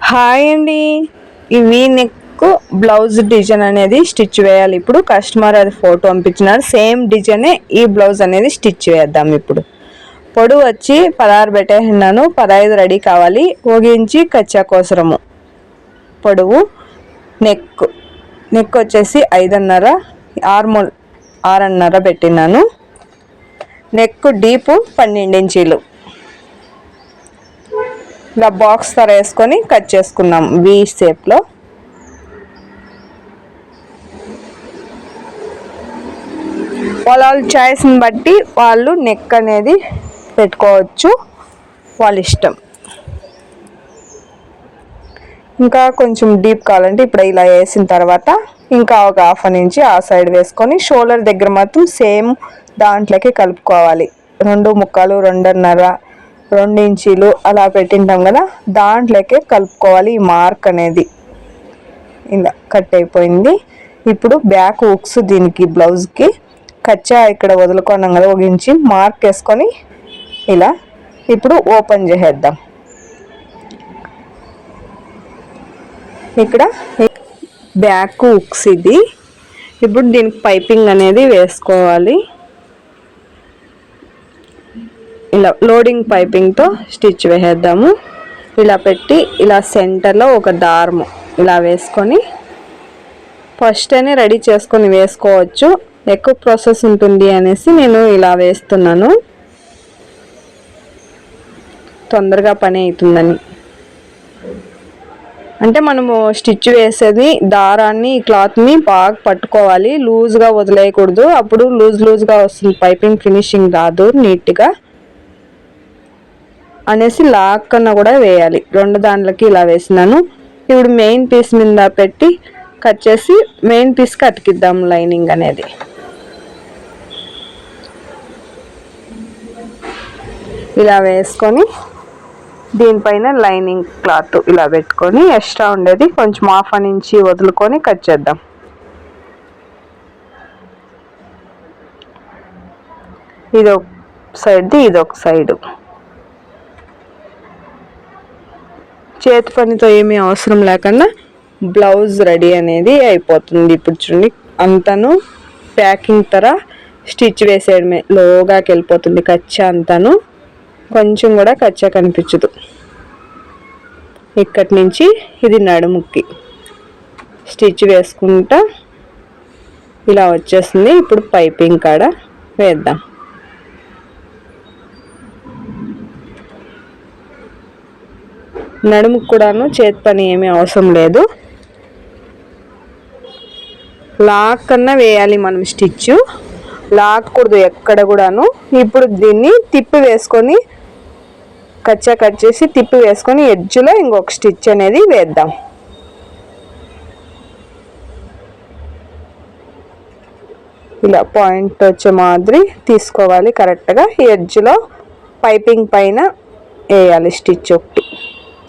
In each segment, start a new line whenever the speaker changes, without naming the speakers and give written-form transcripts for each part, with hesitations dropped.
Hi అండి. ఇవి neck blouse design అనేది స్టిచ్ వేయాలి. ఇప్పుడు కస్టమర్ అది ఫోటో పంపించినారు. సేమ్ డిజైనే ఈ బ్లౌజ్ అనేది స్టిచ్ వేద్దాం. ఇప్పుడు పొడవు వచ్చి 16 పెట్టేసినాను. 15 రెడీ కావాలి. 1 ఇంచి కచ్చా కోసరము పొడవు. నెక్ వచ్చేసి 5.5 ఆర్మోల్ 6.5 పెట్టినాను. నెక్ డీపు 12 ఇంచీలు. ఇలా బాక్స్ తర వేసుకొని కట్ చేసుకున్నాం వి షేప్లో. వాళ్ళ చాయిస్ని బట్టి వాళ్ళు నెక్ అనేది పెట్టుకోవచ్చు, వాళ్ళ ఇష్టం. ఇంకా కొంచెం డీప్ కావాలంటే ఇప్పుడు ఇలా వేసిన తర్వాత ఇంకా ఒక 1/2 ఇంచి ఆ సైడ్ వేసుకొని షోల్డర్ దగ్గర మాత్రం సేమ్ దాంట్లోకి కలుపుకోవాలి. 2 ముక్కలు 2.5 2 ఇంచీలు అలా పెట్టింటాం కదా, దాంట్లోకే కలుపుకోవాలి. ఈ మార్క్ అనేది ఇలా కట్ అయిపోయింది. ఇప్పుడు బ్యాక్ హుక్స్ దీనికి బ్లౌజ్కి కచ్చా ఇక్కడ వదులుకున్నాం కదా, 1 ఇంచి మార్క్ వేసుకొని ఇలా ఇప్పుడు ఓపెన్ చేసేద్దాం. ఇక్కడ బ్యాక్ హుక్స్ ఇది. ఇప్పుడు దీనికి పైపింగ్ అనేది వేసుకోవాలి. ఇలా లోడింగ్ పైపింగ్తో స్టిచ్ వేసేద్దాము. ఇలా పెట్టి ఇలా సెంటర్లో ఒక దారము ఇలా వేసుకొని ఫస్ట్ అనే రెడీ చేసుకొని వేసుకోవచ్చు. ఎక్కువ ప్రాసెస్ ఉంటుంది అనేసి నేను ఇలా వేస్తున్నాను, తొందరగా పని అవుతుందని. అంటే మనము స్టిచ్ వేసేది దారాన్ని క్లాత్ని బాగా పట్టుకోవాలి, లూజ్గా వదిలేయకూడదు. అప్పుడు లూజ్గా వస్తుంది, పైపింగ్ ఫినిషింగ్ రాదు నీట్గా అనేసి లాక్ కన్నా కూడా వేయాలి. 2 దాంట్లకి ఇలా వేసినాను. ఇప్పుడు మెయిన్ పీస్ మీద పెట్టి కట్ చేసి మెయిన్ పీస్కి అతికిద్దాం లైనింగ్ అనేది. ఇలా వేసుకొని దీనిపైన లైనింగ్ క్లాత్ ఇలా పెట్టుకొని ఎక్స్ట్రా ఉండేది కొంచెం 1/2 ఇంచి వదులుకొని కట్ చేద్దాం. ఇదొక సైడ్ది ఇదొక సైడు. చేతి పనితో ఏమీ అవసరం లేకుండా బ్లౌజ్ రెడీ అనేది అయిపోతుంది. ఇప్పుడు చూడండి, అంతాను ప్యాకింగ్ తర స్టిచ్ వేసేయడమే. లోగాకి వెళ్ళిపోతుంది కచ్చా అంతాను, కొంచెం కూడా కచ్చా కనిపించదు. ఇక్కడి నుంచి ఇది నడుముకి స్టిచ్ వేసుకుంటా ఇలా వచ్చేస్తుంది. ఇప్పుడు పైపింగ్ కాడ వేద్దాం. నడుముకు కూడాను చేతి పని ఏమీ అవసరం లేదు. లాక్ కన్నా వేయాలి మనం స్టిచ్, లాక్కూడదు ఎక్కడ కూడాను. ఇప్పుడు దీన్ని తిప్పి వేసుకొని కచ్చా కట్ చేసి తిప్పి వేసుకొని ఎడ్జ్లో ఇంకొక స్టిచ్ అనేది వేద్దాం. ఇలా పాయింట్ వచ్చే మాదిరి తీసుకోవాలి కరెక్ట్గా. ఎడ్జ్లో పైపింగ్ పైన వేయాలి స్టిచ్ ఒకటి,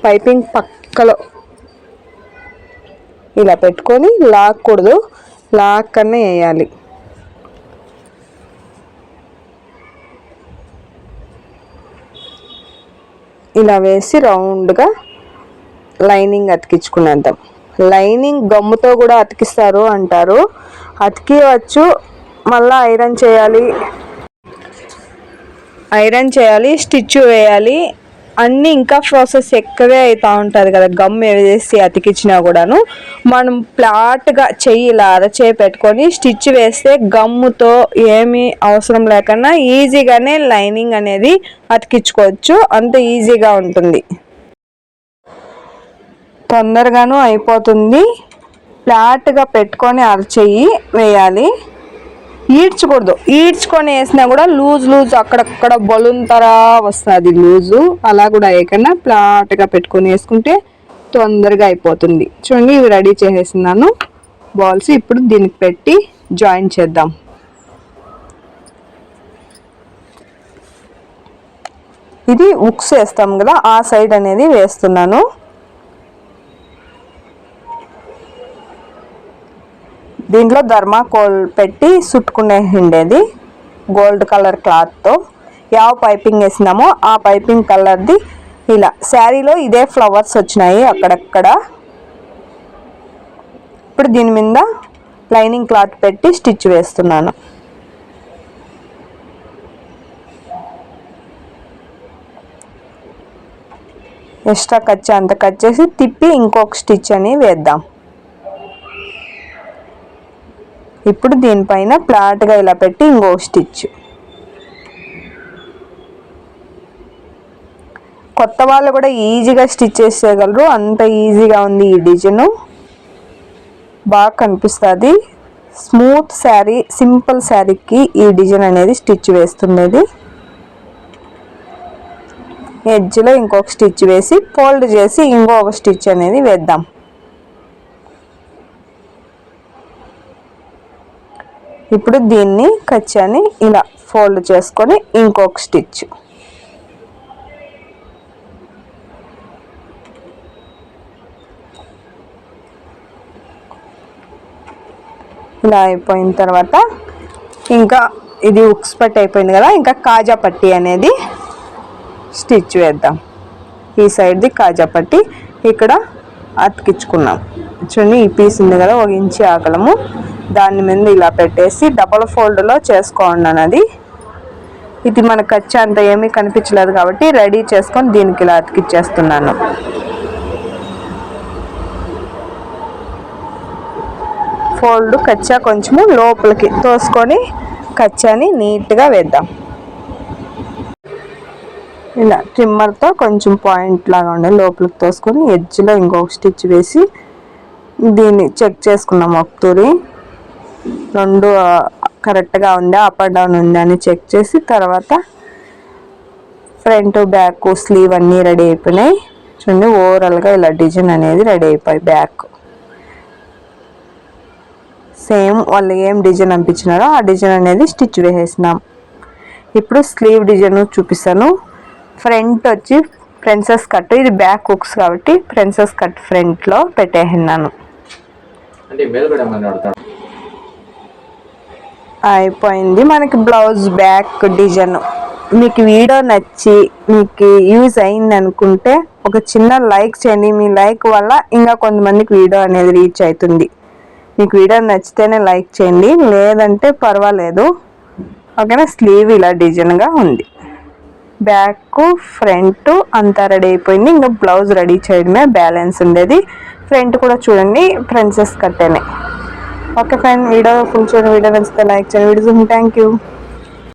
పైపింగ్ పక్కలో ఇలా పెట్టుకొని లాక్కూడదు, లాక్ కన్నా వేయాలి. ఇలా వేసి రౌండ్గా లైనింగ్ అతికించుకునేద్దాం. లైనింగ్ గమ్ముతో కూడా అతికిస్తారు అంటారు, అతికివచ్చు. మళ్ళీ ఐరన్ చేయాలి, స్టిచ్ వేయాలి, అన్నీ ఇంకా ప్రాసెస్ ఎక్కువే అవుతూ ఉంటుంది కదా. గమ్ వేసి అతికించినా కూడాను మనం ఫ్లాట్గా చెయ్యి ఇలా అరచేయి పెట్టుకొని స్టిచ్ వేస్తే గమ్ముతో ఏమీ అవసరం లేకుండా ఈజీగానే లైనింగ్ అనేది అతికించుకోవచ్చు. అంత ఈజీగా ఉంటుంది, తొందరగాను అయిపోతుంది. ఫ్లాట్గా పెట్టుకొని అరచేయి వేయాలి, ఈడ్చకూడదు. ఈడ్చుకొని వేసినా కూడా లూజ్ అక్కడక్కడ బలూన్ తరా వస్తుంది లూజు. అలా కూడా వేయకుండా ఫ్లాట్గా పెట్టుకొని వేసుకుంటే తొందరగా అయిపోతుంది. చూడండి, ఇవి రెడీ చేసేసినాను బాల్స్. ఇప్పుడు దీనికి పెట్టి జాయిన్ చేద్దాం. ఇది ఉక్స్ వేస్తాం కదా, ఆ సైడ్ అనేది వేస్తున్నాను. దీంట్లో ధర్మాకోల్ పెట్టి చుట్టుకునే ఉండేది గోల్డ్ కలర్ క్లాత్తో. యావ పైపింగ్ వేసినామో ఆ పైపింగ్ కలర్ది ఇలా శారీలో ఇదే ఫ్లవర్స్ వచ్చినాయి అక్కడక్కడ. ఇప్పుడు దీని మీద లైనింగ్ క్లాత్ పెట్టి స్టిచ్ వేస్తున్నాను. ఎక్స్ట్రా కట్ అంత కట్ చేసి తిప్పి ఇంకొక స్టిచ్ అని వేద్దాం. ఇప్పుడు దీనిపైన ఫ్లాట్గా ఇలా పెట్టి ఇంకొక స్టిచ్. కొత్త వాళ్ళు కూడా ఈజీగా స్టిచ్ చేసేయగలరు, అంత ఈజీగా ఉంది ఈ డిజైన్. బాగా కనిపిస్తుంది. స్మూత్ శారీ, సింపుల్ శారీకి ఈ డిజైన్ అనేది స్టిచ్ వేస్తున్నది. ఎడ్జ్లో ఇంకొక స్టిచ్ వేసి ఫోల్డ్ చేసి ఇంకొక స్టిచ్ అనేది వేద్దాం. ఇప్పుడు దీన్ని కచ్చాని ఇలా ఫోల్డ్ చేసుకొని ఇంకొక స్టిచ్. ఇలా అయిపోయిన తర్వాత ఇంకా ఇది ఉక్స్ పట్టి అయిపోయింది కదా, ఇంకా కాజా పట్టి అనేది స్టిచ్ వేద్దాం. ఈ సైడ్ది కాజా పట్టి ఇక్కడ అతికించుకున్నాం. చూడండి ఈ పీస్ ఉంది కదా, 1 ఇంచు అగలము, దాని మీద ఇలా పెట్టేసి డబల్ ఫోల్డ్లో చేసుకోండి. అది ఇది మనకు ఖర్చు అంత ఏమీ కనిపించలేదు కాబట్టి రెడీ చేసుకొని దీనికి ఇలా అతికిచ్చేస్తున్నాను. ఫోల్డ్ కచ్చా కొంచెము లోపలికి తోసుకొని కచ్చాని నీట్గా వేద్దాం. ఇలా ట్రిమ్మర్తో కొంచెం పాయింట్ లాగా ఉండే లోపలికి తోసుకొని ఎడ్జ్లో ఇంకొక స్టిచ్ వేసి దీన్ని చెక్ చేసుకున్నాం. ఒకతూరి 2 కరెక్ట్గా ఉందా, అప్ అండ్ డౌన్ ఉందా అని చెక్ చేసి తర్వాత ఫ్రంట్ బ్యాక్ స్లీవ్ అన్నీ రెడీ అయిపోయినాయి. చూడండి ఓవరాల్గా ఇలా డిజైన్ అనేది రెడీ అయిపోయి బ్యాక్ సేమ్ వాళ్ళు ఏం డిజైన్ పంపించినారో ఆ డిజైన్ అనేది స్టిచ్ వేసేసినాం. ఇప్పుడు స్లీవ్ డిజైన్ చూపిస్తాను. ఫ్రంట్ వచ్చి ప్రిన్సెస్ కట్, ఇది బ్యాక్ హుక్స్ కాబట్టి ప్రిన్సెస్ కట్ ఫ్రంట్లో పెట్టేసినాను. అయిపోయింది మనకి బ్లౌజ్ బ్యాక్ డిజైన్. మీకు వీడియో నచ్చి మీకు యూజ్ అయింది అనుకుంటే ఒక చిన్న లైక్ చేయండి. మీ లైక్ వల్ల ఇంకా కొంతమందికి వీడియో అనేది రీచ్ అవుతుంది. మీకు వీడియో నచ్చితేనే లైక్ చేయండి, లేదంటే పర్వాలేదు. ఓకేనా. స్లీవ్ ఇలా డిజైన్గా ఉంది. బ్యాక్ ఫ్రంట్ అంతా రెడీ అయిపోయింది. ఇంకా బ్లౌజ్ రెడీ చేయడమే బ్యాలెన్స్ ఉండేది. ఫ్రంట్ కూడా చూడండి ప్రిన్సెస్ కట్టేనే. ఓకే ఫ్రెండ్, వీడియో ఫుల్ చూడండి. వీడియో నచ్చితే లైక్ చేయండి. Video thank you.